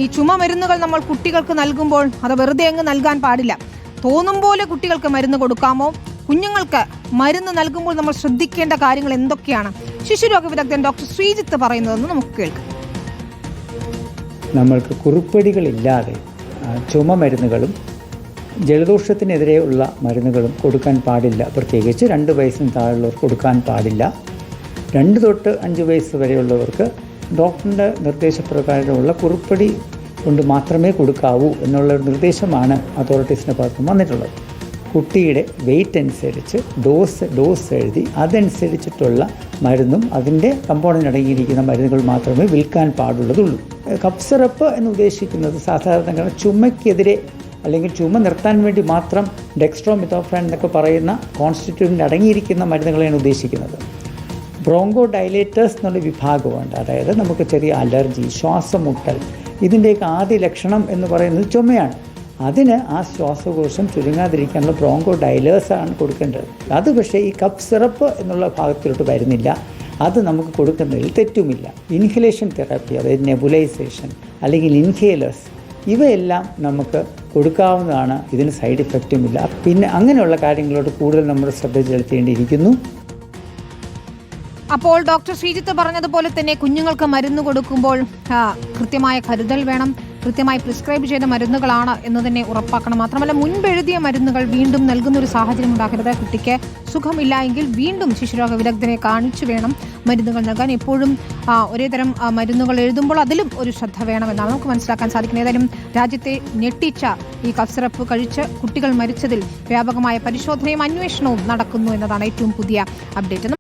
ഈ ചുമ മരുന്നുകൾ നമ്മൾ കുട്ടികൾക്ക് നൽകുമ്പോൾ അത് വെറുതെ അങ്ങ് നൽകാൻ പാടില്ല. തോന്നും പോലെ കുട്ടികൾക്ക് മരുന്ന് കൊടുക്കാമോ? കുഞ്ഞുങ്ങൾക്ക് മരുന്ന് നൽകുമ്പോൾ നമ്മൾ ശ്രദ്ധിക്കേണ്ട കാര്യങ്ങൾ എന്തൊക്കെയാണ്? ശിശുരോഗ വിദഗ്ധൻ ഡോക്ടർ ശ്രീജിത്ത് പറയുന്നതെന്ന് നമുക്ക് കേൾക്കാം. നമ്മൾക്ക് കുറിപ്പടികളില്ലാതെ ചുമ മരുന്നുകളും ജലദോഷത്തിനെതിരെയുള്ള മരുന്നുകളും കൊടുക്കാൻ പാടില്ല. പ്രത്യേകിച്ച് 2 വയസ്സിന് താഴെയുള്ളവർക്ക് കൊടുക്കാൻ പാടില്ല. 2 തൊട്ട് 5 വയസ്സ് വരെയുള്ളവർക്ക് ഡോക്ടറിൻ്റെ നിർദ്ദേശപ്രകാരമുള്ള കുറിപ്പടി കൊണ്ട് മാത്രമേ കൊടുക്കാവൂ എന്നുള്ള ഒരു നിർദ്ദേശമാണ് അതോറിറ്റീസിൻ്റെ ഭാഗത്ത് വന്നിട്ടുള്ളത്. കുട്ടിയുടെ വെയിറ്റ് അനുസരിച്ച് ഡോസ് എഴുതി അതനുസരിച്ചിട്ടുള്ള മരുന്നും അതിൻ്റെ കമ്പോണൻ്റ് അടങ്ങിയിരിക്കുന്ന മരുന്നുകൾ മാത്രമേ വിൽക്കാൻ പാടുള്ളതുള്ളൂ. കഫ് സിറപ്പ് എന്ന് ഉദ്ദേശിക്കുന്നത് സാധാരണ ചുമയ്ക്കെതിരെ അല്ലെങ്കിൽ ചുമ നിർത്താൻ വേണ്ടി മാത്രം ഡെക്സ്ട്രോമിഥോഫാൻ എന്നൊക്കെ പറയുന്ന കോൺസ്റ്റിറ്റ്യൂൻ്റ് അടങ്ങിയിരിക്കുന്ന മരുന്നുകളെയാണ് ഉദ്ദേശിക്കുന്നത്. ബ്രോങ്കോ ഡയലേറ്റേഴ്സ് എന്നുള്ള വിഭാഗമുണ്ട്. അതായത് നമുക്ക് ചെറിയ അലർജി, ശ്വാസമുട്ടൽ, ഇതിൻ്റെയൊക്കെ ആദ്യ ലക്ഷണം എന്ന് പറയുന്നത് ചുമയാണ്. അതിന് ആ ശ്വാസകോശം ചുരുങ്ങാതിരിക്കാനുള്ള ബ്രോങ്കോ ഡയലേഴ്സാണ് കൊടുക്കേണ്ടത്. അത് പക്ഷേ ഈ കഫ് സിറപ്പ് എന്നുള്ള ഭാഗത്തിലോട്ട് വരുന്നില്ല. അത് നമുക്ക് കൊടുക്കുന്നതിൽ തെറ്റുമില്ല. ഇൻഹലേഷൻ തെറാപ്പി, അതായത് നെബുലൈസേഷൻ അല്ലെങ്കിൽ ഇൻഹേലേഴ്സ്, ഇവയെല്ലാം നമുക്ക് കൊടുക്കാവുന്നതാണ്. ഇതിന് സൈഡ് ഇഫക്റ്റുമില്ല. പിന്നെ അങ്ങനെയുള്ള കാര്യങ്ങളോട് കൂടുതൽ നമ്മൾ ശ്രദ്ധ ചെലുത്തേണ്ടിയിരിക്കുന്നു. അപ്പോൾ ഡോക്ടർ ശ്രീജിത്ത് പറഞ്ഞതുപോലെ തന്നെ കുഞ്ഞുങ്ങൾക്ക് മരുന്ന് കൊടുക്കുമ്പോൾ കൃത്യമായ കരുതൽ വേണം. കൃത്യമായി പ്രിസ്ക്രൈബ് ചെയ്ത മരുന്നുകളാണ് എന്ന് തന്നെ ഉറപ്പാക്കണം. മാത്രമല്ല മുൻപെഴുതിയ മരുന്നുകൾ വീണ്ടും നൽകുന്ന ഒരു സാഹചര്യം ഉണ്ടാക്കരുത്. കുട്ടിക്ക് സുഖമില്ല എങ്കിൽ വീണ്ടും ശിശുരോഗ വിദഗ്ധനെ കാണിച്ചു വേണം മരുന്നുകൾ നൽകാൻ. എപ്പോഴും ഒരേ തരം മരുന്നുകൾ എഴുതുമ്പോൾ അതിലും ഒരു ശ്രദ്ധ വേണമെന്നാണ് നമുക്ക് മനസ്സിലാക്കാൻ സാധിക്കുന്നത്. ഏതായാലും രാജ്യത്തെ ഞെട്ടിച്ച ഈ കഫ് സിറപ്പ് കഴിച്ച് കുട്ടികൾ മരിച്ചതിൽ വ്യാപകമായ പരിശോധനയും അന്വേഷണവും നടക്കുന്നു എന്നതാണ് ഏറ്റവും പുതിയ അപ്ഡേറ്റ്.